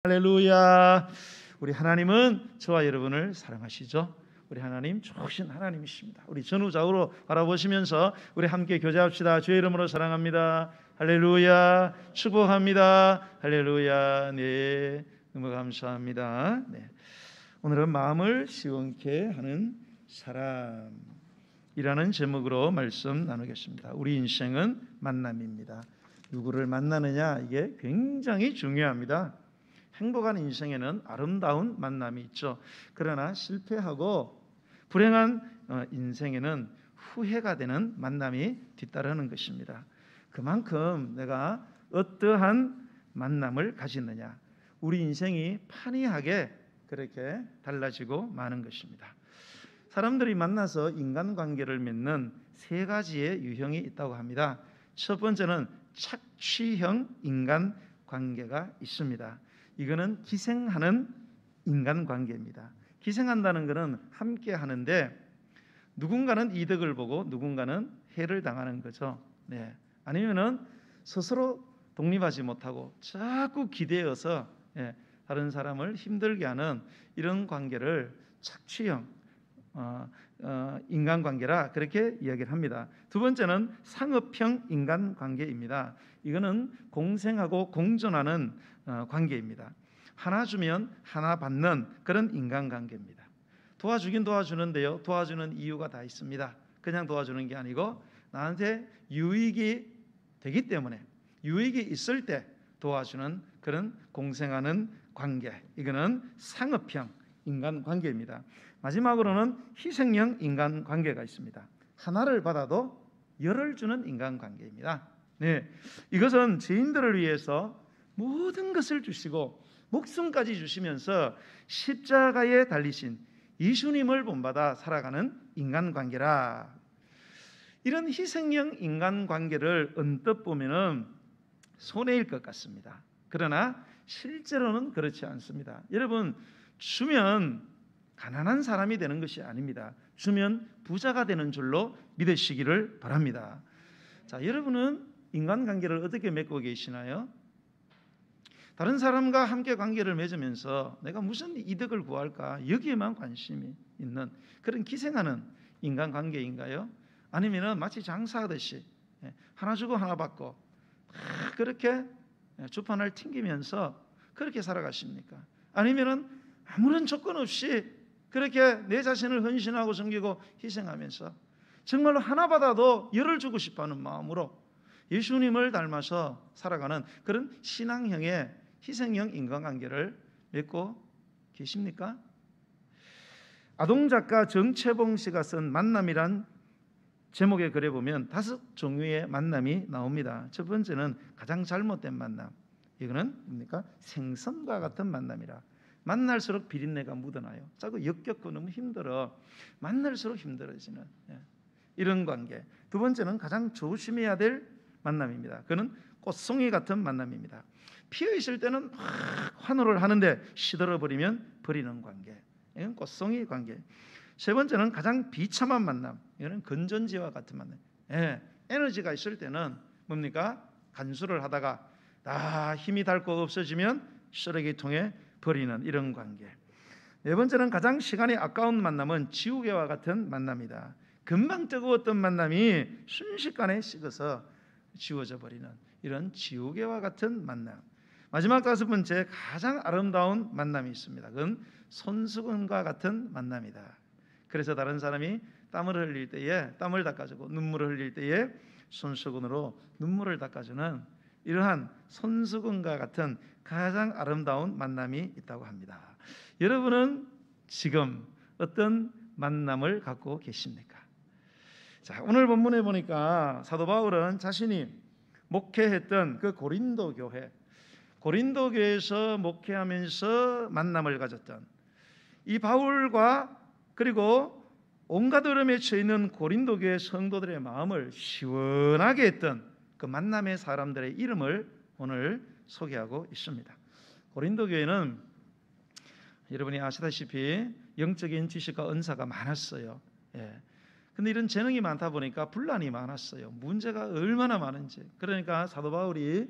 할렐루야. 우리 하나님은 저와 여러분을 사랑하시죠. 우리 하나님 좋으신 하나님이십니다. 우리 전후좌우로 바라보시면서 우리 함께 교제합시다. 주의 이름으로 사랑합니다. 할렐루야. 축복합니다. 할렐루야. 네, 너무 감사합니다. 네. 오늘은 마음을 시원케 하는 사람이라는 제목으로 말씀 나누겠습니다. 우리 인생은 만남입니다. 누구를 만나느냐, 이게 굉장히 중요합니다. 행복한 인생에는 아름다운 만남이 있죠. 그러나 실패하고 불행한 인생에는 후회가 되는 만남이 뒤따르는 것입니다. 그만큼 내가 어떠한 만남을 가지느냐, 우리 인생이 판이하게 그렇게 달라지고 마는 것입니다. 사람들이 만나서 인간관계를 맺는 세 가지의 유형이 있다고 합니다. 첫 번째는 착취형 인간관계가 있습니다. 이거는 기생하는 인간관계입니다. 기생한다는 것은 함께 하는데 누군가는 이득을 보고 누군가는 해를 당하는 거죠. 네. 아니면은 스스로 독립하지 못하고 자꾸 기대어서 다른 사람을 힘들게 하는 이런 관계를 착취형 인간관계라 그렇게 이야기를 합니다. 두 번째는 상업형 인간관계입니다. 이거는 공생하고 공존하는 관계입니다. 하나 주면 하나 받는 그런 인간관계입니다. 도와주긴 도와주는데요, 도와주는 이유가 다 있습니다. 그냥 도와주는 게 아니고 나한테 유익이 되기 때문에, 유익이 있을 때 도와주는 그런 공생하는 관계, 이거는 상업형 인간관계입니다. 마지막으로는 희생형 인간관계가 있습니다. 하나를 받아도 열을 주는 인간관계입니다. 네, 이것은 죄인들을 위해서 모든 것을 주시고 목숨까지 주시면서 십자가에 달리신 예수님을 본받아 살아가는 인간관계라. 이런 희생형 인간관계를 언뜻 보면은 손해일 것 같습니다. 그러나 실제로는 그렇지 않습니다. 여러분, 주면 가난한 사람이 되는 것이 아닙니다. 주면 부자가 되는 줄로 믿으시기를 바랍니다. 자, 여러분은 인간관계를 어떻게 맺고 계시나요? 다른 사람과 함께 관계를 맺으면서 내가 무슨 이득을 구할까, 여기에만 관심이 있는 그런 기생하는 인간관계인가요? 아니면 마치 장사하듯이 하나 주고 하나 받고 그렇게 주판을 튕기면서 그렇게 살아가십니까? 아니면 아무런 조건 없이 그렇게 내 자신을 헌신하고 섬기고 희생하면서 정말로 하나 받아도 열을 주고 싶어하는 마음으로 예수님을 닮아서 살아가는 그런 신앙형의 희생형 인간관계를 맺고 계십니까? 아동작가 정채봉 씨가 쓴 만남이란 제목의 글에 보면 5 종류의 만남이 나옵니다. 첫 번째는 가장 잘못된 만남. 이거는 뭡니까? 생선과 같은 만남이라. 만날수록 비린내가 묻어나요. 자꾸 역겹고 너무 힘들어. 만날수록 힘들어지는 이런 관계. 두 번째는 가장 조심해야 될 만남입니다. 그는 꽃송이 같은 만남입니다. 피어 있을 때는 막 환호를 하는데 시들어버리면 버리는 관계. 이건 꽃송이 관계. 세 번째는 가장 비참한 만남. 이거는 건전지와 같은 만남. 에너지가 있을 때는 뭡니까? 간수를 하다가 힘이 닳고 없어지면 쓰레기통에 버리는 이런 관계. 네 번째는 가장 시간이 아까운 만남은 지우개와 같은 만남이다. 금방 뜨거웠던 만남이 순식간에 식어서 지워져 버리는 이런 지우개와 같은 만남. 마지막 5번째, 가장 아름다운 만남이 있습니다. 그건 손수건과 같은 만남이다. 그래서 다른 사람이 땀을 흘릴 때에 땀을 닦아주고 눈물을 흘릴 때에 손수건으로 눈물을 닦아주는 이러한 손수건과 같은 가장 아름다운 만남이 있다고 합니다. 여러분은 지금 어떤 만남을 갖고 계십니까? 자, 오늘 본문에 보니까 사도 바울은 자신이 목회했던 그 고린도 교회에서 목회하면서 만남을 가졌던 이 바울과 그리고 온갖 어려움에 처해 있는 고린도 교회 성도들의 마음을 시원하게 했던 그 만남의 사람들의 이름을 오늘 소개하고 있습니다. 고린도 교회는 여러분이 아시다시피 영적인 지식과 은사가 많았어요. 근데 이런 재능이 많다 보니까 분란이 많았어요. 문제가 얼마나 많은지. 그러니까 사도 바울이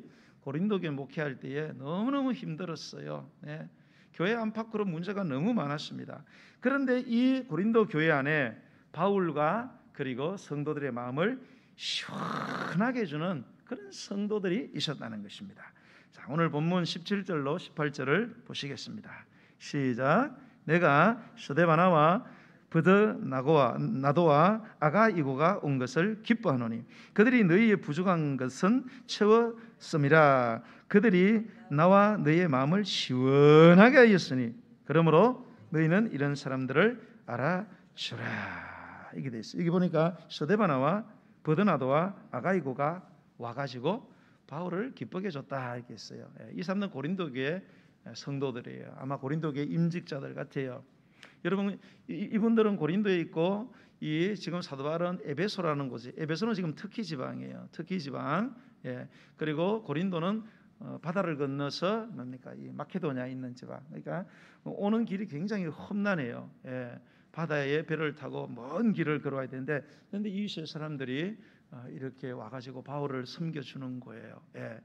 고린도 교회 목회할 때에 너무너무 힘들었어요. 네. 교회 안팎으로 문제가 너무 많았습니다. 그런데 이 고린도 교회 안에 바울과 그리고 성도들의 마음을 시원하게 해주는 그런 성도들이 있었다는 것입니다. 자, 오늘 본문 17절로 18절을 보시겠습니다. 시작. 내가 스데바나와 버드나도와 아가이고가 온 것을 기뻐하노니 그들이 너희의 부족한 것은 채웠음이라. 그들이 나와 너희의 마음을 시원하게 하였으니 그러므로 너희는 이런 사람들을 알아주라. 이게 돼 있어요. 여기 보니까 스데바나와 버드나도와 아가이고가 와가지고 바울을 기쁘게 해줬다 이렇게 했어요. 이 사람은 고린도 교회 성도들이에요. 아마 고린도 교회 임직자들 같아요. 여러분, 이분들은 고린도에 있고 이 지금 사도 바울은 에베소라는 곳이, 에베소는 지금 터키 지방이에요. 터키 지방. 예. 그리고 고린도는 바다를 건너서 뭡니까? 이 마케도니아에 있는 지방. 그러니까 오는 길이 굉장히 험난해요. 예. 바다에 배를 타고 먼 길을 걸어와야 되는데, 그런데 이 세 사람들이 이렇게 와가지고 바울을 섬겨주는 거예요. 예.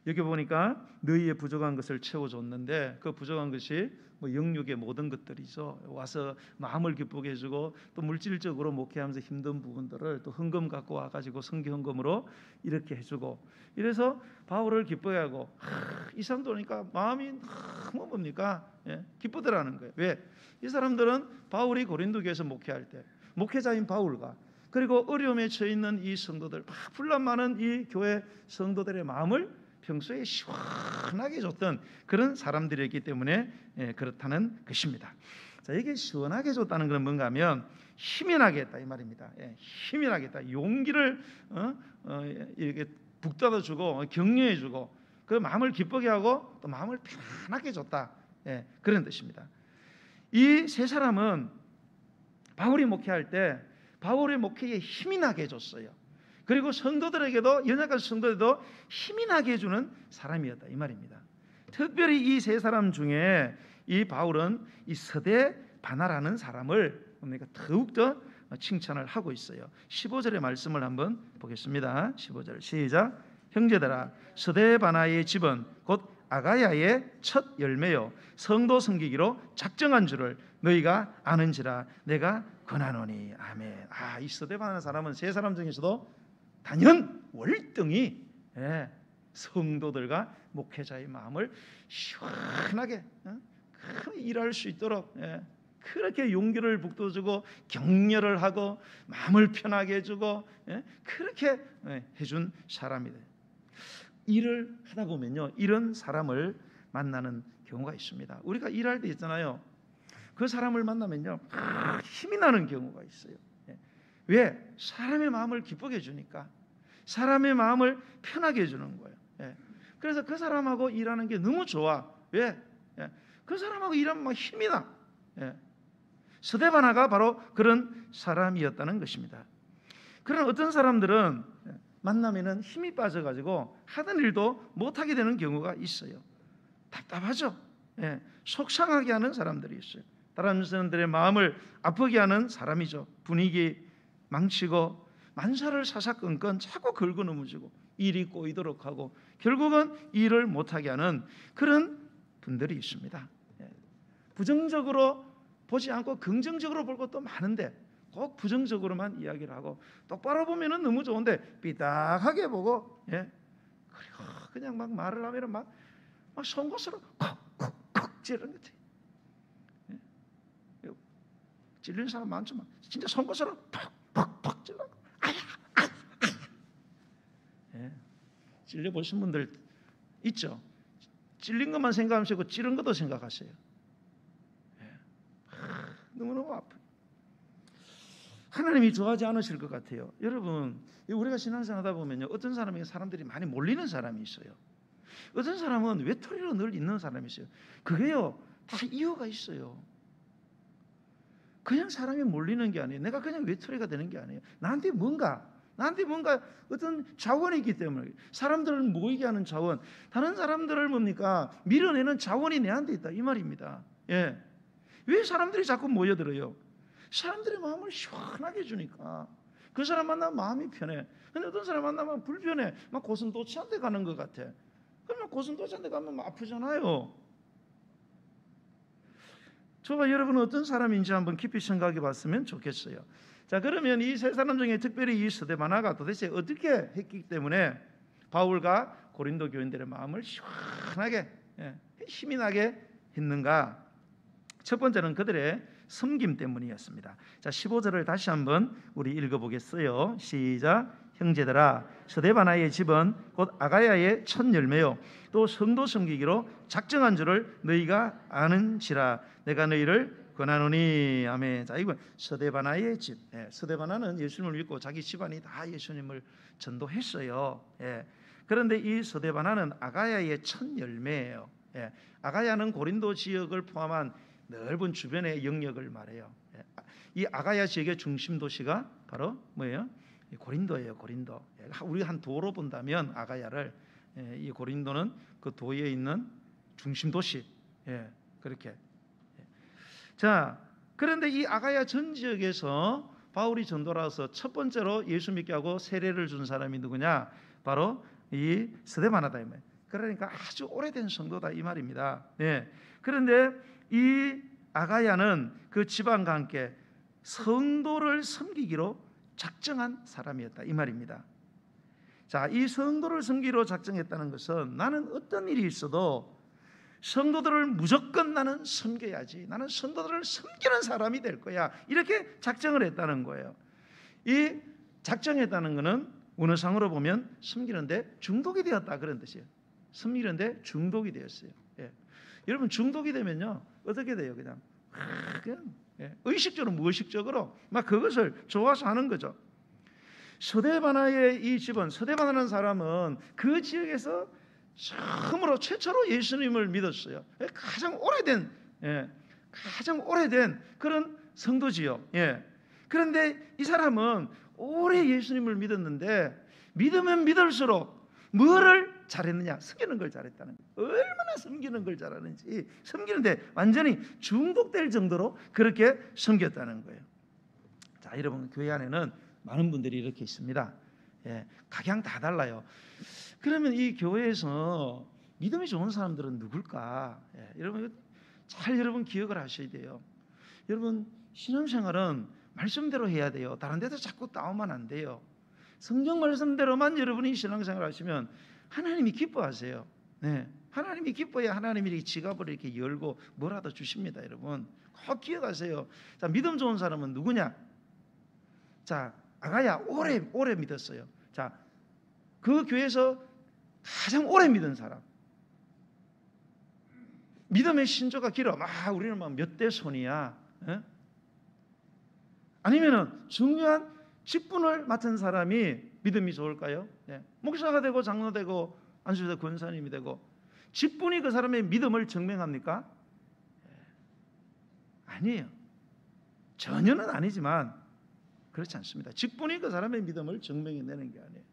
여기 보니까 너희의 부족한 것을 채워줬는데 그 부족한 것이 뭐 영육의 모든 것들이죠. 와서 마음을 기쁘게 해주고 또 물질적으로 목회하면서 힘든 부분들을 또 헌금 갖고 와가지고 성교 헌금으로 이렇게 해주고, 이래서 바울을 기쁘게 하고 이 사람도 오니까 마음이 너무 뭡니까? 예, 기쁘더라는 거예요. 왜? 이 사람들은 바울이 고린도 교회에서 목회할 때 목회자인 바울과 그리고 어려움에 처해 있는 이 성도들, 분란 많은 이 교회 성도들의 마음을 평소에 시원하게 줬던 그런 사람들이었기 때문에 그렇다는 것입니다. 자, 이게 시원하게 줬다는 건 뭔가 하면 힘이 나게 했다 이 말입니다. 힘이 나게 했다. 용기를 이렇게 북돋아 주고 격려해 주고 그 마음을 기쁘게 하고 또 마음을 편하게 줬다. 그런 뜻입니다. 이 세 사람은 바울이 목회할 때 바울의 목회에 힘이 나게 해줬어요. 그리고 성도들에게도, 연약한 성도들에게도 힘이 나게 해주는 사람이었다 이 말입니다. 특별히 이 세 사람 중에 이 바울은 이 스데바나라는 사람을 뭡니까? 더욱더 칭찬을 하고 있어요. 15절의 말씀을 한번 보겠습니다. 15절 시작. 형제들아, 스데바나의 집은 곧 아가야의 첫 열매요 성도 섬기기로 작정한 줄을 너희가 아는지라 내가 권하노니. 아멘. 이 스데바나 사람은 세 사람 중에서도 단연 월등히 성도들과 목회자의 마음을 시원하게 일할 수 있도록 그렇게 용기를 북돋주고 격려를 하고 마음을 편하게 해주고 그렇게 해준 사람이다. 일을 하다 보면요, 이런 사람을 만나는 경우가 있습니다. 우리가 일할 때 있잖아요. 그 사람을 만나면요 힘이 나는 경우가 있어요. 왜? 사람의 마음을 기쁘게 해주니까, 사람의 마음을 편하게 해주는 거예요. 그래서 그 사람하고 일하는 게 너무 좋아. 왜? 그 사람하고 일하면 막 힘이 나. 스데바나가 바로 그런 사람이었다는 것입니다. 그런 어떤 사람들은 만나면은 힘이 빠져가지고 하던 일도 못하게 되는 경우가 있어요. 답답하죠. 속상하게 하는 사람들이 있어요. 다른 사람들의 마음을 아프게 하는 사람이죠. 분위기 망치고 만사를 사사건건 자꾸 긁어 넘어지고 일이 꼬이도록 하고 결국은 일을 못하게 하는 그런 분들이 있습니다. 부정적으로 보지 않고 긍정적으로 볼 것도 많은데 꼭 부정적으로만 이야기를 하고, 똑바로 보면은 너무 좋은데 삐딱하게 보고 그리고 그냥 막 말을 하면은 막 송곳으로 콕콕콕 찌르는 것 같아요. 찔리는 사람 많지만 진짜 송곳으로 팍팍팍 찔러. 찔려 보신 분들 있죠? 찔린 것만 생각하시고 찌른 것도 생각하세요. 너무너무 아파요. 하나님이 좋아하지 않으실 것 같아요. 여러분, 우리가 신앙생활 하다 보면요, 어떤 사람에게 사람들이 많이 몰리는 사람이 있어요. 어떤 사람은 외톨이로 늘 있는 사람이 있어요. 그게요 다 이유가 있어요. 그냥 사람이 몰리는 게 아니에요. 내가 그냥 외톨이가 되는 게 아니에요. 나한테 뭔가 어떤 자원이 있기 때문에, 사람들을 모이게 하는 자원, 다른 사람들을 뭡니까? 밀어내는 자원이 내한테 있다 이 말입니다. 왜 사람들이 자꾸 모여들어요? 사람들의 마음을 시원하게 해주니까. 그 사람 만나면 마음이 편해. 근데 어떤 사람 만나면 불편해. 막 고슴도치한테 가는 것 같아. 그러면 고슴도치한테 가면 아프잖아요. 저가 여러분은 어떤 사람인지 한번 깊이 생각해 봤으면 좋겠어요. 자, 그러면 이 세 사람 중에 특별히 이 스데바나가 도대체 어떻게 했기 때문에 바울과 고린도 교인들의 마음을 시원하게 힘이 나게 했는가? 첫 번째는 그들의 섬김 때문이었습니다. 자, 15절을 다시 한번 우리 읽어보겠어요. 시작. 형제들아, 스데바나의 집은 곧 아가야의 첫 열매요 또 성도 섬기기로 작정한 줄을 너희가 아는지라 내가 너희를 권하노니. 아멘. 자, 이건 스데바나의 집. 스데바나는 예수님을 믿고 자기 집안이 다 예수님을 전도했어요. 그런데 이 스데바나는 아가야의 첫 열매예요. 아가야는 고린도 지역을 포함한 넓은 주변의 영역을 말해요. 이 아가야 지역의 중심 도시가 바로 뭐예요? 고린도예요. 고린도. 우리 한 도로 본다면 아가야를, 이 고린도는 그 도에 있는 중심 도시. 그렇게. 자, 그런데 이 아가야 전 지역에서 바울이 전도라서 첫 번째로 예수 믿게 하고 세례를 준 사람이 누구냐? 바로 이 스데바나다 이 말. 그러니까 아주 오래된 성도다 이 말입니다. 그런데 이 아가야는 그 지방과 함께 성도를 섬기기로 작정한 사람이었다 이 말입니다. 자, 이 성도를 섬기기로 작정했다는 것은 나는 어떤 일이 있어도 성도들을 무조건 나는 섬겨야지, 나는 성도들을 섬기는 사람이 될 거야, 이렇게 작정을 했다는 거예요. 이 작정했다는 것은 원어상으로 보면 섬기는데 중독이 되었다 그런 뜻이에요. 섬기는데 중독이 되었어요. 여러분 중독이 되면요 어떻게 돼요? 그냥 의식적으로 무의식적으로 막 그것을 좋아서 하는 거죠. 스데바나의 이 집은, 스데바나라는 사람은 그 지역에서 처음으로 최초로 예수님을 믿었어요. 가장 오래된 그런 성도지요. 그런데 이 사람은 오래 예수님을 믿었는데 믿으면 믿을수록 뭐를 잘했느냐? 섬기는 걸 잘했다는 거예요. 얼마나 섬기는 걸 잘하는지, 섬기는데 완전히 중독될 정도로 그렇게 섬겼다는 거예요. 자, 여러분 교회 안에는 많은 분들이 이렇게 있습니다. 각양 다 달라요. 그러면 이 교회에서 믿음이 좋은 사람들은 누굴까? 여러분 기억을 하셔야 돼요. 여러분 신앙생활은 말씀대로 해야 돼요. 다른 데서 자꾸 따오면 안 돼요. 성경 말씀대로만 여러분이 신앙생활 하시면 하나님이 기뻐하세요. 하나님이 기뻐야 하나님이 이렇게 지갑을 이렇게 열고 뭐라도 주십니다. 여러분 꼭 기억하세요. 자, 믿음 좋은 사람은 누구냐? 자, 아가야 오래 믿었어요. 자, 그 교회에서 가장 오래 믿은 사람, 믿음의 신조가 길어. 우리는 막 몇 대 손이야. 아니면은 중요한 직분을 맡은 사람이 믿음이 좋을까요? 목사가 되고 장로 되고 안수자 권사님이 되고 직분이 그 사람의 믿음을 증명합니까? 아니에요. 전혀는 아니지만 그렇지 않습니다. 직분이 그 사람의 믿음을 증명해내는 게 아니에요.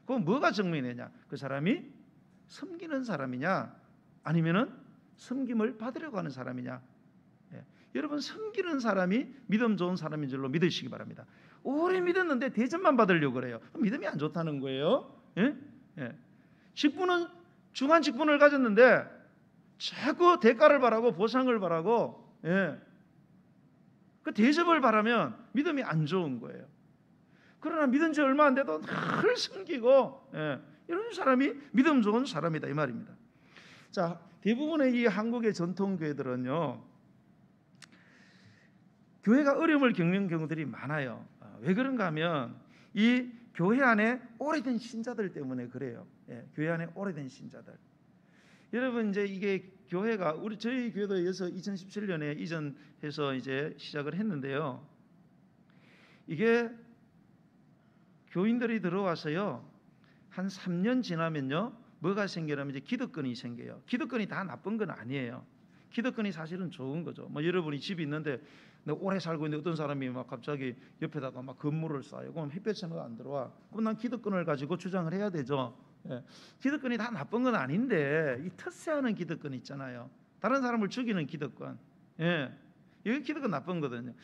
그럼 뭐가 증명되냐? 그 사람이 섬기는 사람이냐, 아니면은 섬김을 받으려고 하는 사람이냐? 여러분 섬기는 사람이 믿음 좋은 사람인 줄로 믿으시기 바랍니다. 오래 믿었는데 대접만 받으려고 그래요. 믿음이 안 좋다는 거예요. 직분은 중한 직분을 가졌는데 자꾸 대가를 바라고 보상을 바라고 그 대접을 바라면 믿음이 안 좋은 거예요. 그러나 믿은 지 얼마 안 돼도 늘 섬기고 이런 사람이 믿음 좋은 사람이다 이 말입니다. 자, 대부분의 이 한국의 전통 교회들은요 교회가 어려움을 겪는 경우들이 많아요. 왜 그런가 하면 이 교회 안에 오래된 신자들 때문에 그래요. 교회 안에 오래된 신자들. 여러분 이제 이게 교회가 저희 교회도 이어서 2017년에 이전해서 이제 시작을 했는데요. 이게 교인들이 들어와서요 한 3년 지나면요 뭐가 생기냐면 이제 기득권이 생겨요. 기득권이 다 나쁜 건 아니에요. 기득권이 사실은 좋은 거죠. 뭐 여러분이 집이 있는데 오래 살고 있는데 어떤 사람이 막 갑자기 옆에다가 막 건물을 쌓아요. 그럼 햇볕은 안 들어와. 그럼 난 기득권을 가지고 주장을 해야 되죠. 기득권이 다 나쁜 건 아닌데 이 텃세하는 기득권 있잖아요. 다른 사람을 죽이는 기득권. 여기 기득권 나쁜 거거든요.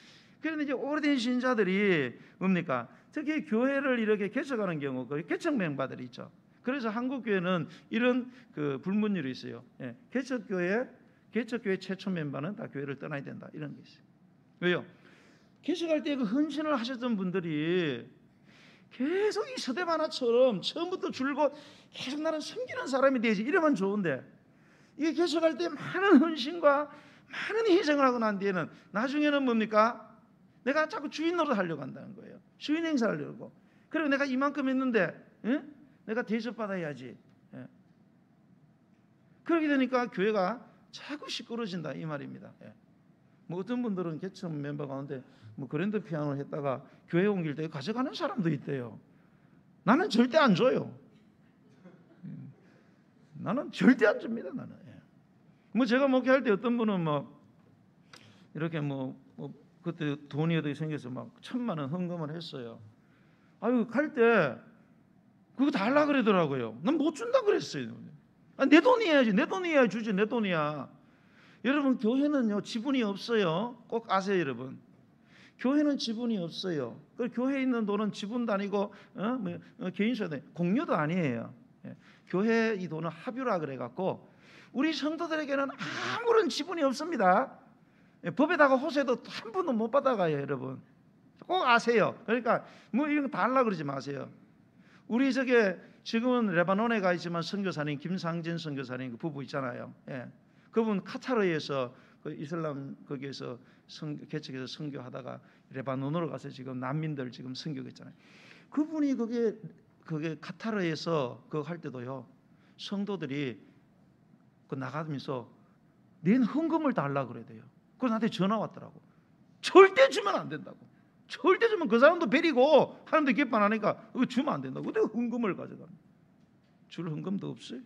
그런데 이제 오래된 신자들이 뭡니까? 특히 교회를 이렇게 개척하는 경우 그 개척 멤버들이 있죠. 그래서 한국 교회는 이런 그 불문율이 있어요. 예. 개척교회 최초 멤버는 다 교회를 떠나야 된다 이런 게 있어요. 왜요? 개척할 때 그 헌신을 하셨던 분들이 계속 이 스데바나처럼 처음부터 줄곧 계속 나는 섬기는 사람이 되지 이러면 좋은데, 이게 개척할 때 많은 헌신과 많은 희생을 하고 난 뒤에는 나중에는 뭡니까? 내가 자꾸 주인 노릇 하려고 한다는 거예요. 주인 행사하려고. 그리고 내가 이만큼 했는데 내가 대접받아야지. 그렇게 되니까 교회가 자꾸 시끄러진다 이 말입니다. 뭐 어떤 분들은 개척 멤버 가운데 뭐 그랜드 피아노를 했다가 교회 옮길 때 가져가는 사람도 있대요. 나는 절대 안 줘요. 나는 절대 안 줍니다. 나는. 뭐 제가 목회할 때 어떤 분은 뭐 이렇게 뭐 그때 돈이 어떻게 생겨서 막 1,000만 원 헌금을 했어요. 아유 갈 때 그거 달라 그러더라고요. 난 못 준다 그랬어요. 내 돈이야지. 내 돈이야 주지. 내 돈이야. 여러분 교회는요 지분이 없어요. 꼭 아세요 여러분. 교회는 지분이 없어요. 그 교회에 있는 돈은 지분도 아니고 개인소유도 공유도 아니에요. 교회 이 돈은 합유라 그래갖고 우리 성도들에게는 아무런 지분이 없습니다. 법에다가 호세도 한 푼도 못 받아가요 여러분. 꼭 아세요. 그러니까 뭐 이런 거 다 하려고 그러지 마세요. 우리 저게 지금은 레바논에 가 있지만 선교사님 김상진 선교사님 그 부부 있잖아요. 그분 카타르에서 그 이슬람 거기에서 개척해서 선교하다가 레바논으로 가서 지금 난민들 지금 선교하고 있잖아요. 그분이 그게 카타르에서 그거 할 때도요 성도들이 그 나가면서 낸 헌금을 달라고 그래야 돼요. 그래서 나한테 전화 왔더라고. 절대 주면 안 된다고. 절대 주면 그 사람도 베리고 하는데 기뻐 안 하니까 그거 주면 안 된다고. 근데 헌금을 가져가. 줄 헌금도 없어요.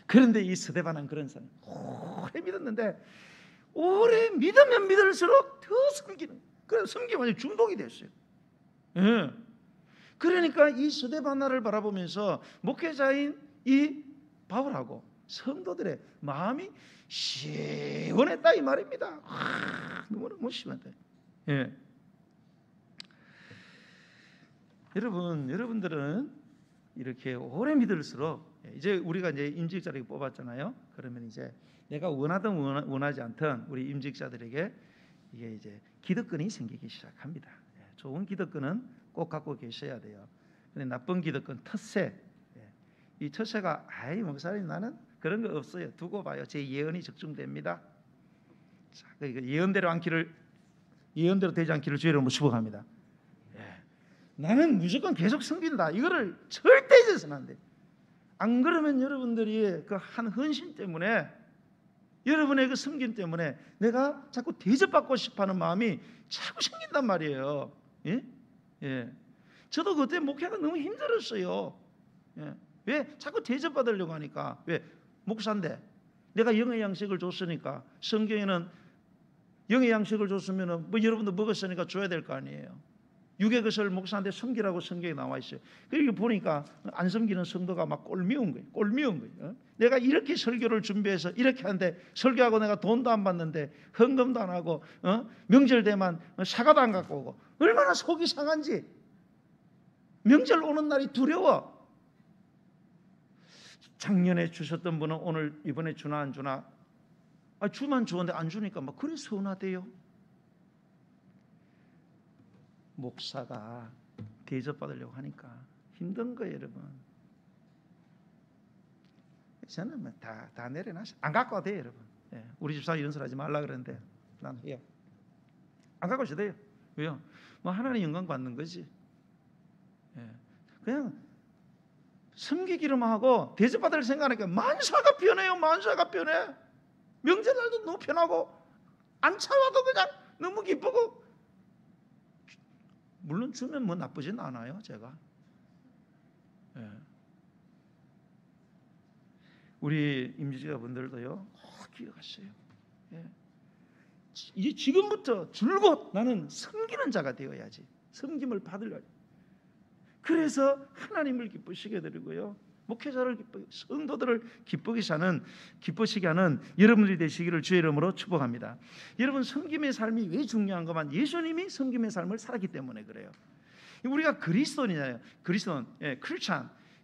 그런데 이 스데반은 그런 사람 오래 믿었는데 오래 믿으면 믿을수록 더 섬기는, 그래서 섬기면 중독이 됐어요. 그러니까 이 스데바나를 바라보면서 목회자인 이 바울하고 성도들의 마음이 시원했다 이 말입니다. 너무너무 시원했다. 여러분들은 이렇게 오래 믿을수록 이제 우리가 이제 임직자를 뽑았잖아요. 그러면 이제 내가 원하든 원하지 않든 우리 임직자들에게 이게 이제 기득권이 생기기 시작합니다. 좋은 기득권은 꼭 갖고 계셔야 돼요. 근데 나쁜 기득권, 텃세. 이 텃세가 목사님 나는 그런 거 없어요. 두고 봐요. 제 예언이 적중됩니다. 자, 예언대로 되지 않기를 주의 이름으로 축복합니다. 나는 무조건 계속 섬긴다. 이거를 절대 잊어서는 안 돼. 안 그러면 여러분들이 그 한 헌신 때문에, 여러분의 그 섬김 때문에 내가 자꾸 대접받고 싶어하는 마음이 자꾸 생긴단 말이에요. 저도 그때 목회가 너무 힘들었어요. 왜? 자꾸 대접받으려고 하니까. 왜? 목사인데 내가 영의 양식을 줬으니까, 성경에는 영의 양식을 줬으면 뭐 여러분도 먹었으니까 줘야 될 거 아니에요. 육의 것을 목사한테 섬기라고 성경에 나와 있어요. 그리고 보니까 안 섬기는 성도가 막 꼴미운 거예요. 내가 이렇게 설교를 준비해서 이렇게 하는데 설교하고 내가 돈도 안 받는데 헌금도 안 하고 명절 되면 사과도 안 갖고 오고 얼마나 속이 상한지. 명절 오는 날이 두려워. 작년에 주셨던 분은 오늘 이번에 주나 안 주나, 주만 주는데 안 주니까 막 그래 서운하대요. 목사가 대접받으려고 하니까 힘든 거예요 여러분. 저는 뭐 다 내려놨어요. 안 갖고 와도 돼요 여러분. 우리 집사 이런 소리 하지 말라 그랬는데 난 해요. 안 갖고 오셔도 돼요. 왜요? 뭐 하나님 영광 받는 거지. 그냥 섬기기로만 하고 대접받을 생각하니까 만사가 편해요. 만사가 편해. 명절날도 너무 편하고 안 차와도 그냥 너무 기쁘고. 물론 주면 뭐 나쁘진 않아요 제가. 우리 임직자분들도요 꼭 기억하세요. 이제 지금부터 줄곧 나는 섬기는 자가 되어야지. 섬김을 받으려고. 그래서 하나님을 기쁘시게 드리고요, 목회자를 성도들을 기쁘시게 하는 여러분들이 되시기를 주의 이름으로 축복합니다. 여러분, 섬김의 삶이 왜 중요한 거만, 예수님이 섬김의 삶을 살았기 때문에 그래요. 우리가 그리스도인이잖아요. 그리스도인,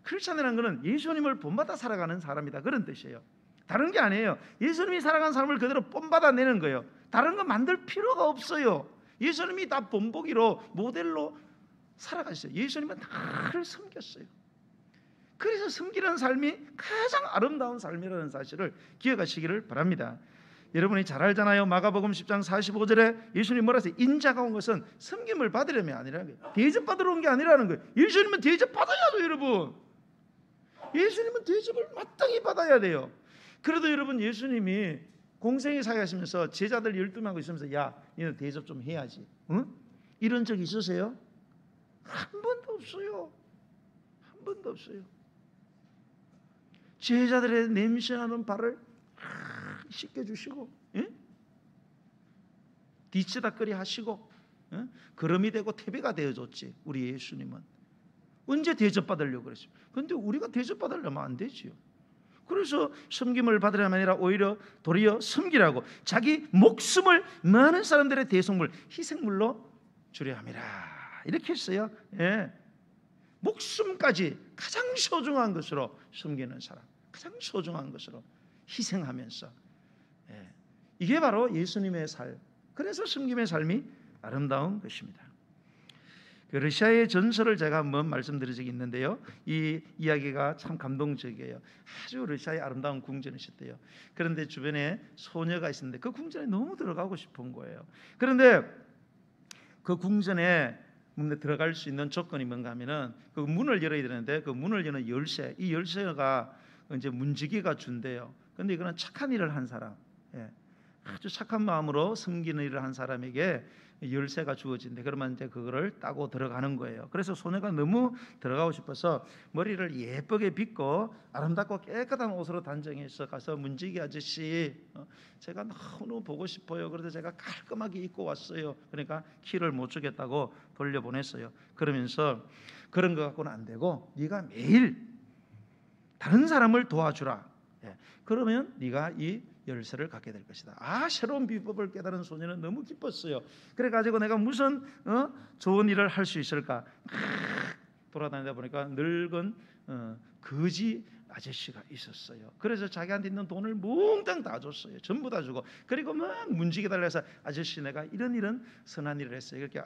크리스찬이라는 것은 예수님을 본받아 살아가는 사람이다, 그런 뜻이에요. 다른 게 아니에요. 예수님이 살아간 삶을 그대로 본받아내는 거예요. 다른 거 만들 필요가 없어요. 예수님이 다 본보기로 모델로 살아가셨어요. 예수님은 나를 섬겼어요. 그래서 섬기는 삶이 가장 아름다운 삶이라는 사실을 기억하시기를 바랍니다. 여러분이 잘 알잖아요. 마가복음 10장 45절에 예수님이 뭐라 하세요? 인자가 온 것은 섬김을 받으려면 아니라는 거예요. 대접받으러 온 게 아니라는 거예요. 예수님은 대접받아야죠, 여러분. 예수님은 대접을 마땅히 받아야 돼요. 그래도 여러분, 예수님이 공생애 사역하시면서 제자들 12명하고 있으면서 야, 너는 대접 좀 해야지, 응? 이런 적 있으세요? 한 번도 없어요. 한 번도 없어요. 제자들의 냄새나는 발을 씻겨주시고, 뒤치다거리 하시고, 거름이 되고 태배가 되어줬지. 우리 예수님은 언제 대접받으려고 그랬어요? 그런데 우리가 대접받으려면 안 되지요. 그래서 섬김을 받으려면 아니라 오히려 도리어 섬기라고 자기 목숨을 많은 사람들의 대속물, 희생물로 주려 함이라, 이렇게 했어요. 목숨까지 가장 소중한 것으로 섬기는 사람, 가장 소중한 것으로 희생하면서, 이게 바로 예수님의 삶. 그래서 섬김의 삶이 아름다운 것입니다. 그 러시아의 전설을 제가 한번 말씀드린 적이 있는데요, 이 이야기가 참 감동적이에요. 아주 러시아의 아름다운 궁전이 있었대요. 그런데 주변에 소녀가 있었는데 그 궁전에 너무 들어가고 싶은 거예요. 그런데 그 궁전에 들어갈 수 있는 조건이 뭔가 하면은 그 문을 열어야 되는데 그 문을 여는 열쇠, 이 열쇠가 이제 문지기가 준대요. 그런데 이거는 착한 일을 한 사람, 아주 착한 마음으로 섬기는 일을 한 사람에게 열쇠가 주어진대. 그러면 이제 그거를 따고 들어가는 거예요. 그래서 소녀가 너무 들어가고 싶어서 머리를 예쁘게 빗고 아름답고 깨끗한 옷으로 단정해서 가서 문지기 아저씨, 제가 너무 보고 싶어요. 그래서 제가 깔끔하게 입고 왔어요. 그러니까 키를 못 주겠다고 돌려보냈어요. 그러면서 그런 거 갖고는 안 되고 네가 매일 다른 사람을 도와주라. 그러면 네가 이 열쇠를 갖게 될 것이다. 새로운 비법을 깨달은 소녀는 너무 기뻤어요. 그래가지고 내가 무슨 좋은 일을 할 수 있을까 돌아다니다 보니까 늙은 거지 아저씨가 있었어요. 그래서 자기한테 있는 돈을 몽땅 다 줬어요. 전부 다 주고, 그리고 막 문지기 달려서 아저씨 내가 이런 선한 일을 했어요. 이렇게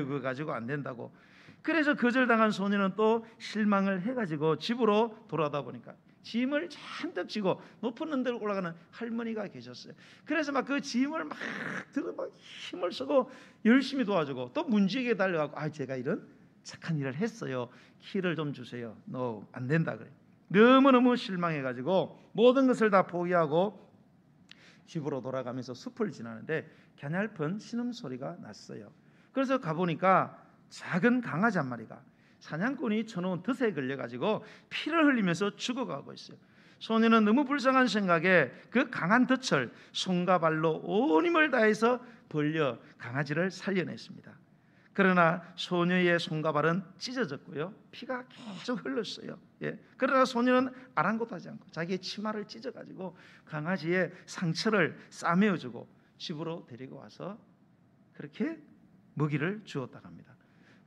그거 가지고 안 된다고. 그래서 거절당한 소녀는 또 실망을 해가지고 집으로 돌아다 보니까 짐을 잔뜩 지고 높은 언덕을 올라가는 할머니가 계셨어요. 그래서 막 그 짐을 막 들어 막 힘을 쓰고 열심히 도와주고, 또 문지기에 달려가고 제가 이런 착한 일을 했어요. 키를 좀 주세요. No, 안 된다 그래. 너무너무 실망해가지고 모든 것을 다 포기하고 집으로 돌아가면서 숲을 지나는데 갸냘픈 신음소리가 났어요. 그래서 가보니까 작은 강아지 한 마리가 사냥꾼이 쳐놓은 덫에 걸려가지고 피를 흘리면서 죽어가고 있어요. 소녀는 너무 불쌍한 생각에 그 강한 덫을 손과 발로 온 힘을 다해서 벌려 강아지를 살려냈습니다. 그러나 소녀의 손과 발은 찢어졌고요, 피가 계속 흘렀어요. 그러나 소녀는 아랑곳하지 않고 자기의 치마를 찢어가지고 강아지의 상처를 싸매어주고 집으로 데리고 와서 그렇게 먹이를 주었다고 합니다.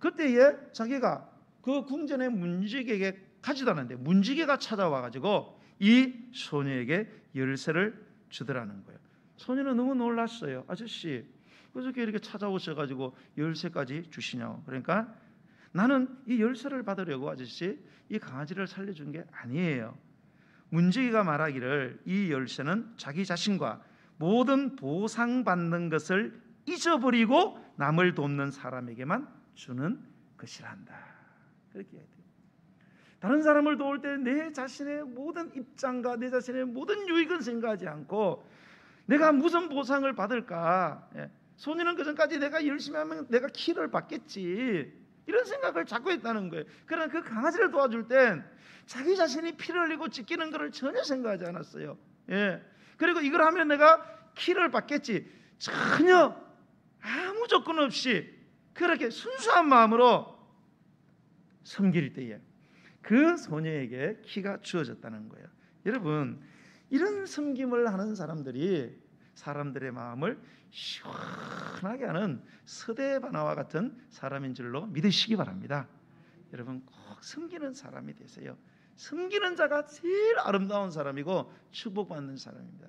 그때에 자기가 그 궁전의 문지기에게 가지도 않았는데 문지기가 찾아와가지고 이 소녀에게 열쇠를 주더라는 거예요. 소녀는 너무 놀랐어요. 아저씨 어떻게 이렇게 찾아오셔가지고 열쇠까지 주시냐고. 그러니까 나는 이 열쇠를 받으려고 아저씨 이 강아지를 살려준 게 아니에요. 문지기가 말하기를 이 열쇠는 자기 자신과 모든 보상받는 것을 잊어버리고 남을 돕는 사람에게만 주는 것이란다. 그렇게 해야 돼요. 다른 사람을 도울 때 내 자신의 모든 입장과 내 자신의 모든 유익은 생각하지 않고 내가 무슨 보상을 받을까. 소녀는 그전까지 내가 열심히 하면 내가 키를 받겠지, 이런 생각을 자꾸 했다는 거예요. 그러나 그 강아지를 도와줄 땐 자기 자신이 피를 흘리고 찢기는 것을 전혀 생각하지 않았어요. 그리고 이걸 하면 내가 키를 받겠지, 전혀 아무 조건 없이 그렇게 순수한 마음으로 섬길 때에 그 소녀에게 키가 주어졌다는 거예요. 여러분, 이런 섬김을 하는 사람들이 사람들의 마음을 시원하게 하는 서대바나와 같은 사람인 줄로 믿으시기 바랍니다. 여러분 꼭 섬기는 사람이 되세요. 섬기는 자가 제일 아름다운 사람이고 축복받는 사람입니다.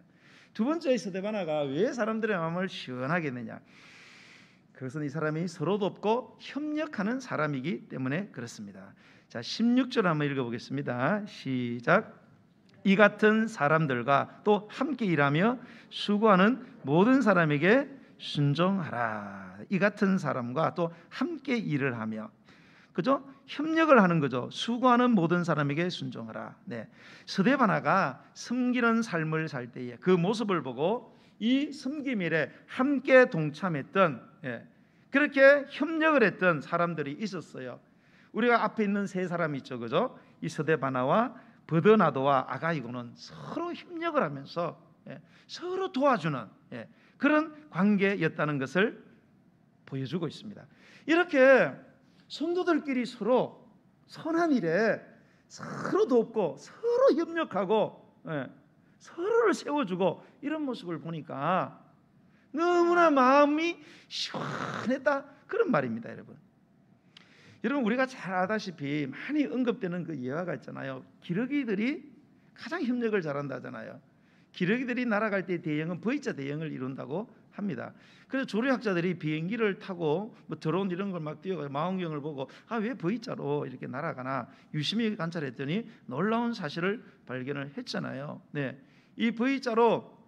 두 번째 서대바나가 왜 사람들의 마음을 시원하게 했느냐? 그것은 이 사람이 서로 돕고 협력하는 사람이기 때문에 그렇습니다. 자, 16절 한번 읽어보겠습니다. 시작. 이 같은 사람들과 또 함께 일하며 수고하는 모든 사람에게 순종하라. 이 같은 사람과 또 함께 일을 하며, 그죠? 협력을 하는 거죠. 수고하는 모든 사람에게 순종하라. 네. 서대바나가 섬기는 삶을 살 때에 그 모습을 보고 이 섬김 일에 함께 동참했던, 그렇게 협력을 했던 사람들이 있었어요. 우리가 앞에 있는 세 사람이 있죠, 그죠? 이 서대바나와 버드나도와 아가이고는 서로 협력을 하면서 서로 도와주는 그런 관계였다는 것을 보여주고 있습니다. 이렇게 성도들끼리 서로 선한 일에 서로 돕고 서로 협력하고 서로를 세워주고 이런 모습을 보니까 너무나 마음이 시원했다, 그런 말입니다. 여러분 우리가 잘 아다시피 많이 언급되는 그 예화가 있잖아요. 기러기들이 가장 협력을 잘한다 하잖아요. 기러기들이 날아갈 때 대형은 V자 대형을 이룬다고 합니다. 그래서 조류학자들이 비행기를 타고 뭐 드론 이런 걸 막 뛰어가서 망원경을 보고 왜 V자로 이렇게 날아가나 유심히 관찰했더니 놀라운 사실을 발견을 했잖아요. 네, 이 V자로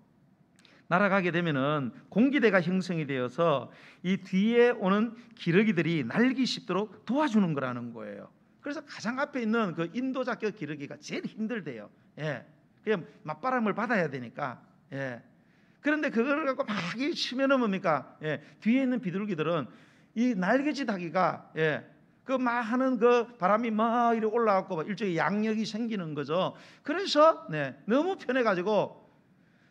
날아가게 되면은 공기대가 형성이 되어서 이 뒤에 오는 기러기들이 날기 쉽도록 도와주는 거라는 거예요. 그래서 가장 앞에 있는 그 인도자격 기러기가 제일 힘들대요. 그냥 맞바람을 받아야 되니까. 그런데 그걸 갖고 막 치면은 뭡니까? 뒤에 있는 비둘기들은 이 날개짓 하기가 그 막 하는 그 바람이 막 이렇게 올라가고 일종의 양력이 생기는 거죠. 그래서 너무 편해가지고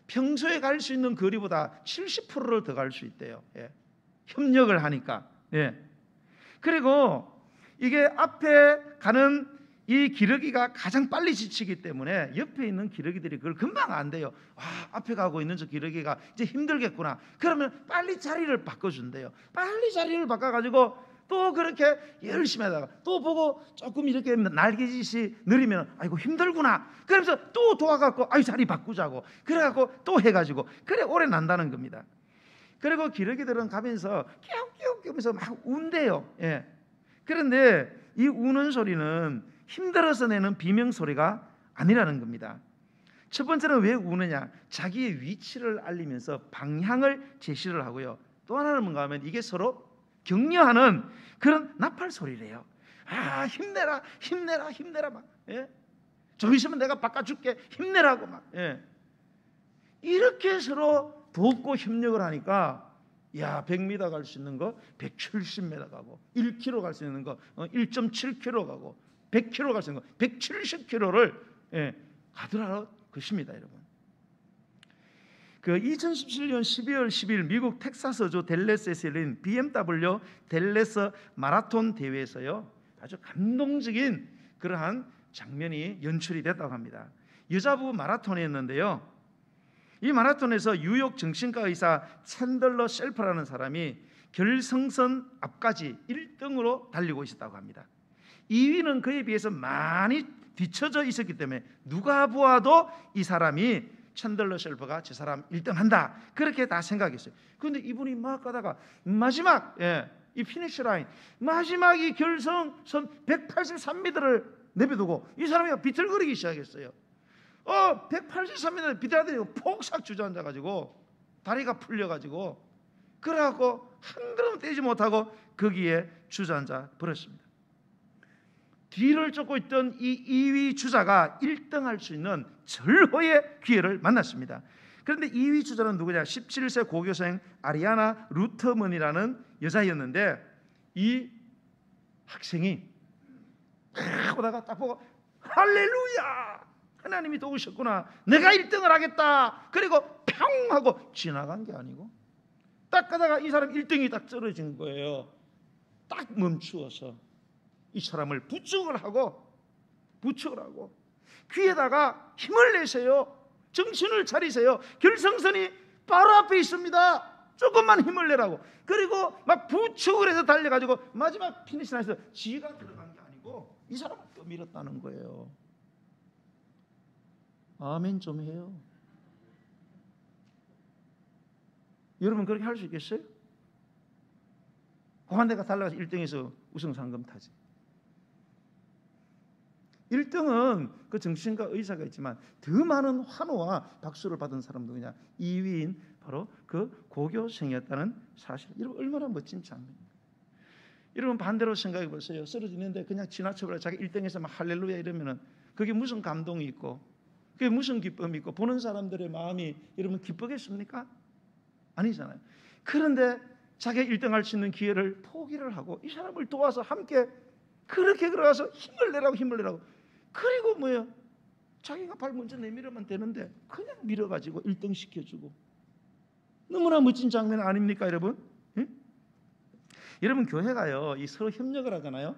평소에 갈 수 있는 거리보다 70%를 더 갈 수 있대요. 협력을 하니까. 그리고 이게 앞에 가는 이 기러기가 가장 빨리 지치기 때문에 옆에 있는 기러기들이 그걸 금방 안 돼요. 앞에 가고 있는 저 기러기가 이제 힘들겠구나. 그러면 빨리 자리를 바꿔준대요. 빨리 자리를 바꿔가지고 또 그렇게 열심히 하다가 또 보고 조금 이렇게 날개짓이 느리면 아이고 힘들구나. 그러면서 또 도와갖고 자리 바꾸자고. 그래갖고 또 해가지고 그래 오래 난다는 겁니다. 그리고 기러기들은 가면서 끼옥끼옥 하면서 막 운대요. 그런데 이 우는 소리는 힘들어서 내는 비명소리가 아니라는 겁니다. 첫 번째는 왜 우느냐? 자기의 위치를 알리면서 방향을 제시를 하고요. 또 하나는 뭔가 하면 이게 서로 격려하는 그런 나팔 소리래요. 힘내라 힘내라 힘내라 막. 좀 있으면 내가 바꿔줄게 힘내라고 막. 이렇게 서로 돕고 협력을 하니까 100m 갈 수 있는 거 170m 가고 1km 갈 수 있는 거 1.7km 가고 100km 갈 수 있는 거 170km를 가더라는 것입니다. 여러분, 그 2017년 12월 10일 미국 텍사스주 댈러스에서 열린 BMW 댈러스 마라톤 대회에서요 아주 감동적인 그러한 장면이 연출이 됐다고 합니다. 여자부 마라톤이었는데요, 이 마라톤에서 뉴욕 정신과 의사 챈들러 셀프라는 사람이 결승선 앞까지 1등으로 달리고 있었다고 합니다. 2위는 그에 비해서 많이 뒤쳐져 있었기 때문에 누가 보아도 이 사람이 챈들러 셀프가 저 사람 1등한다 그렇게 다 생각했어요. 그런데 이분이 막 가다가 마지막 이 피니시 라인 마지막 이 결승선 183m를 내비두고 이 사람이 비틀거리기 시작했어요. 183m 비틀어대고 폭삭 주저앉아가지고 다리가 풀려가지고 그래갖고 한 걸음 떼지 못하고 거기에 주저앉아 버렸습니다. 뒤를 쫓고 있던 이 2위 주자가 1등할 수 있는 절호의 기회를 만났습니다. 그런데 2위 주자는 누구냐? 17세 고교생 아리아나 루터먼이라는 여자였는데 이 학생이 오다가 딱 보고 할렐루야 하나님이 도우셨구나 내가 1등을 하겠다 그리고 평 하고 지나간 게 아니고 딱 가다가 이 사람 1등이 딱 떨어진 거예요. 딱 멈추어서 이 사람을 부축을 하고 귀에다가 힘을 내세요. 정신을 차리세요. 결승선이 바로 앞에 있습니다. 조금만 힘을 내라고. 그리고 막 부축을 해서 달려가지고 마지막 피니시 라인에서 지가 들어간 게 아니고 이 사람을 또 밀었다는 거예요. 아멘 좀 해요. 여러분 그렇게 할 수 있겠어요? 고한대가 달려가서 1등에서 우승상금 타지. 1등은 그 정신과 의사가 있지만 더 많은 환호와 박수를 받은 사람도 그냥 2위인 바로 그 고교생이었다는 사실. 여러분 얼마나 멋진 장면입니다. 여러분 반대로 생각해 보세요. 쓰러지는데 그냥 지나쳐버려 자기 1등에서 막 할렐루야 이러면은 그게 무슨 감동이 있고 그게 무슨 기쁨이 있고 보는 사람들의 마음이 여러분 기쁘겠습니까? 아니잖아요. 그런데 자기가 1등 할 수 있는 기회를 포기를 하고 이 사람을 도와서 함께 그렇게 걸어가서 힘을 내라고 그리고 뭐예요? 자기가 발 먼저 내밀으면 되는데 그냥 밀어가지고 1등 시켜주고 너무나 멋진 장면 아닙니까 여러분? 응? 여러분 교회가요 이 서로 협력을 하잖아요.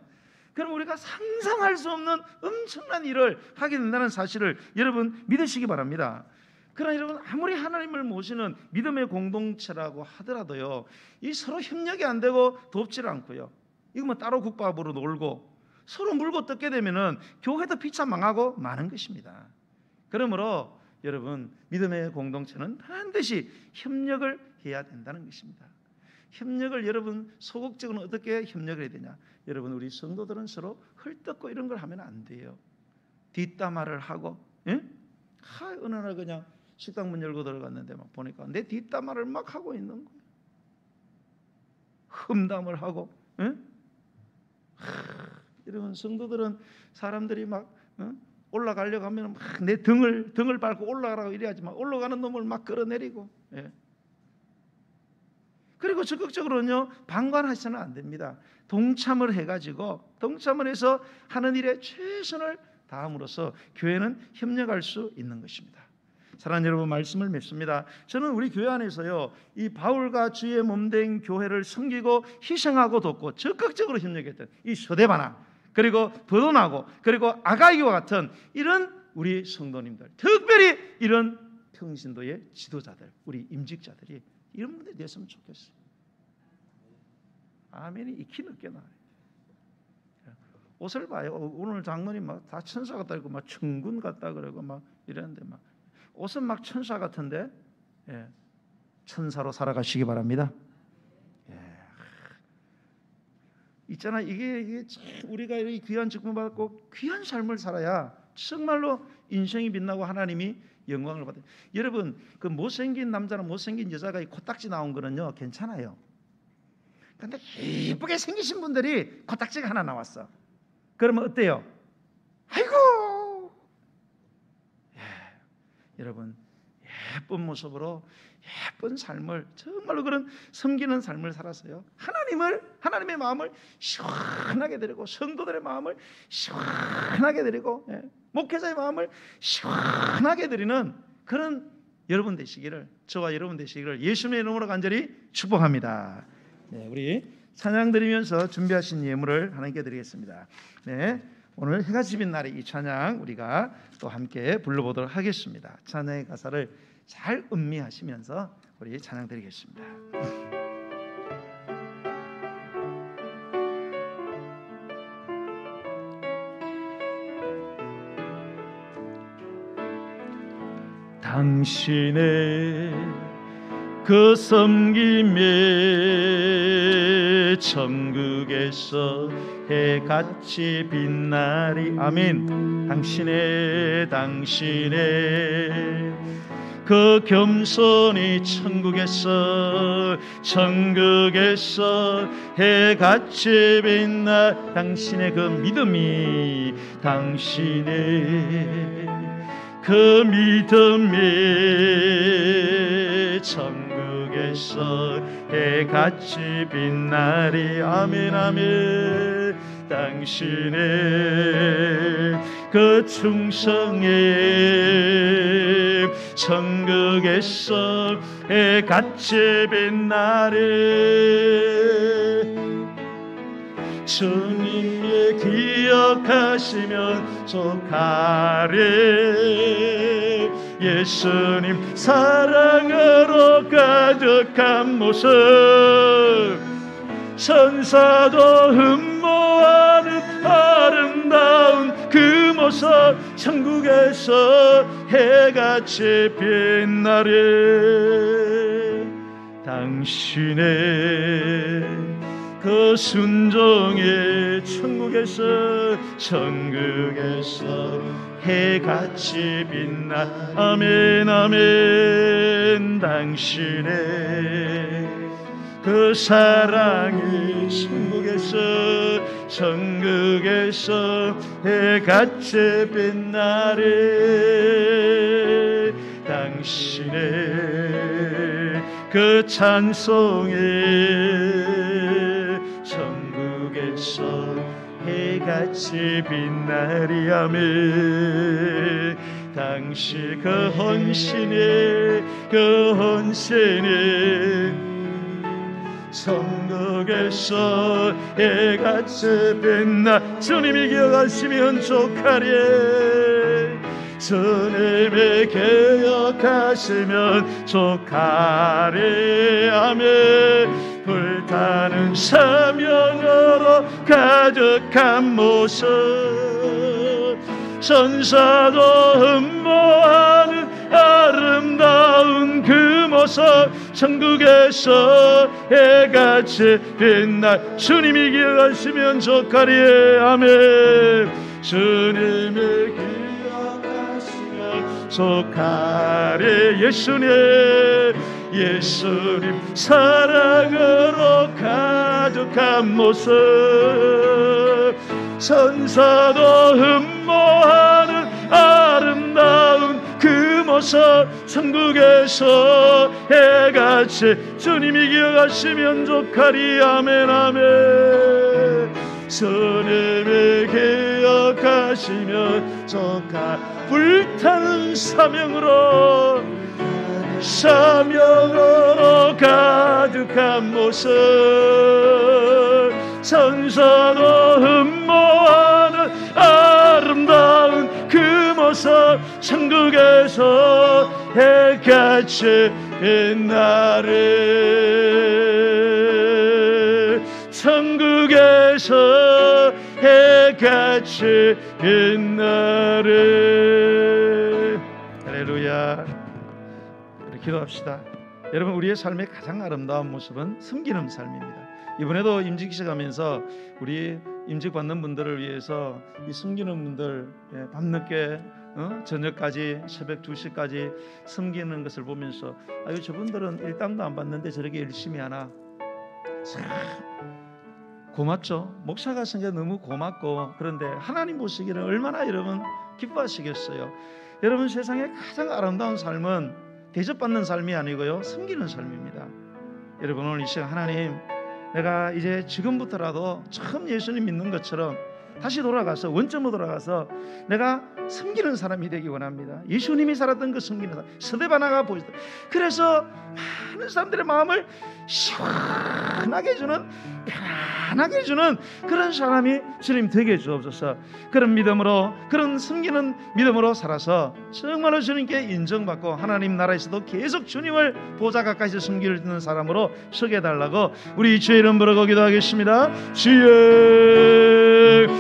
그럼 우리가 상상할 수 없는 엄청난 일을 하게 된다는 사실을 여러분 믿으시기 바랍니다. 그러나 여러분 아무리 하나님을 모시는 믿음의 공동체라고 하더라도요 이 서로 협력이 안 되고 돕질 않고요 이거 뭐 따로 국밥으로 놀고 서로 물고 뜯게 되면은 교회도 피차 망하고 마는 것입니다. 그러므로 여러분 믿음의 공동체는 반드시 협력을 해야 된다는 것입니다. 협력을 여러분 소극적으로 어떻게 협력을 해야 되냐? 여러분 우리 성도들은 서로 헐뜯고 이런 걸 하면 안 돼요. 뒷담화를 하고, 어느 날 그냥 식당 문 열고 들어갔는데 막 보니까 내 뒷담화를 막 하고 있는 거예요. 험담을 하고, 여러분 성도들은 사람들이 막 올라가려고 하면 막 내 등을 밟고 올라가라고 이래야지만 올라가는 놈을 막 끌어내리고, 그리고 적극적으로는요 방관하셔서는 안 됩니다. 동참을 해서 하는 일에 최선을 다함으로써 교회는 협력할 수 있는 것입니다. 사랑하는 여러분 말씀을 맺습니다. 저는 우리 교회 안에서요 이 바울과 주의 몸된 교회를 섬기고 희생하고 돕고 적극적으로 협력했던 이 서대바나 그리고 버도나고 그리고 아가이와 같은 이런 우리 성도님들, 특별히 이런 평신도의 지도자들, 우리 임직자들이 이런 분들이 됐으면 좋겠어요. 아멘이 익히 늦게 나와요. 옷을 봐요. 오늘 장로님 막 다 천사 같다 그러고 막 천군 같다 그러고 막 이랬는데 막 옷은 막 천사 같은데 천사로 살아가시기 바랍니다. 있잖아 이게 우리가 이 귀한 직분 받고 귀한 삶을 살아야 정말로 인생이 빛나고 하나님이 영광을 받아요. 여러분 그 못생긴 남자나 못생긴 여자가 이 코딱지 나온 거는요 괜찮아요. 그런데 예쁘게 생기신 분들이 코딱지가 하나 나왔어. 그러면 어때요? 아이고 여러분 예쁜 모습으로 예쁜 삶을 정말로 그런 섬기는 삶을 살았어요. 하나님의 마음을 시원하게 드리고 성도들의 마음을 시원하게 드리고 목회자의 마음을 시원하게 드리는 그런 여러분 되시기를 저와 여러분 되시기를 예수님의 이름으로 간절히 축복합니다. 우리 찬양 드리면서 준비하신 예물을 하나님께 드리겠습니다. 오늘 해가 지는 날에 이 찬양 우리가 또 함께 불러보도록 하겠습니다. 찬양의 가사를 잘 음미하시면서 우리 찬양 드리겠습니다. 당신의 그 섬김에 천국에서 해같이 빛나리. 아멘. 당신의 그 겸손이 천국에서 해같이 빛나. 당신의 그 믿음이 그 믿음이 천국에서 해같이 빛나리. 아멘 아멘. 당신의 그 충성이 천국에서 해같이 빛나리. 주님의 기억하시면 족하리. 예수님 사랑으로 가득한 모습 천사도 흠모하는 아름다운 그 모습 천국에서 해같이 빛나리 당신의 그 순종의 천국에서 해같이 빛나 아멘 아멘 당신의 그 사랑이 천국에서 해같이 빛나리 당신의 그 찬송이 천국에서 해같이 빛나리 아멘 당시 그 헌신이 천국에서 해같이 빛나 주님이 기억하시면 족하리 주님이 기억하시면 족하리 아멘 불타는 사명으로 가득한 모습 천사도 흠모하는 아름다운 그 모습 천국에서 해같이 빛나 주님이 기억하시면 족하리 아멘 주님이 기억하시면 족하리 예수님 사랑으로 가득한 모습 천사도 흠모하는 아름다운 그 모습 천국에서 해같이 주님이 기억하시면 족하리 아멘 아멘 주님이 기억하시면 족하 불타는 사명으로 가득한 모습 천사도 흠모하는 아름다운 그 모습 천국에서 해같이 빛나리 천국에서 해같이 빛나리 할렐루야. 기도합시다. 여러분 우리의 삶의 가장 아름다운 모습은 섬기는 삶입니다. 이번에도 임직식 하면서 우리 임직 받는 분들을 위해서 이 섬기는 분들 밤늦게 저녁까지 새벽 2시까지 섬기는 것을 보면서 아유 저분들은 일당도 안 받는데 저렇게 열심히 하나 참 고맙죠. 목사가 생겨 너무 고맙고 그런데 하나님 보시기를 얼마나 여러분 기뻐하시겠어요. 여러분 세상에 가장 아름다운 삶은 대접받는 삶이 아니고요 섬기는 삶입니다. 여러분 오늘 이 시간 하나님 내가 이제 지금부터라도 처음 예수님 믿는 것처럼 다시 돌아가서 원점으로 돌아가서 내가 섬기는 사람이 되기 원합니다. 예수님이 살았던 그 섬기는 사람 스데바나가 보였다. 그래서 많은 사람들의 마음을 시원하게 해주는 편안하게 해주는 그런 사람이 주님 되게 주옵소서. 그런 믿음으로 그런 섬기는 믿음으로 살아서 정말로 주님께 인정받고 하나님 나라에서도 계속 주님을 보좌 가까이서 섬기는 사람으로 서게 해달라고 우리 주의 이름 부르고 기도하겠습니다. 주여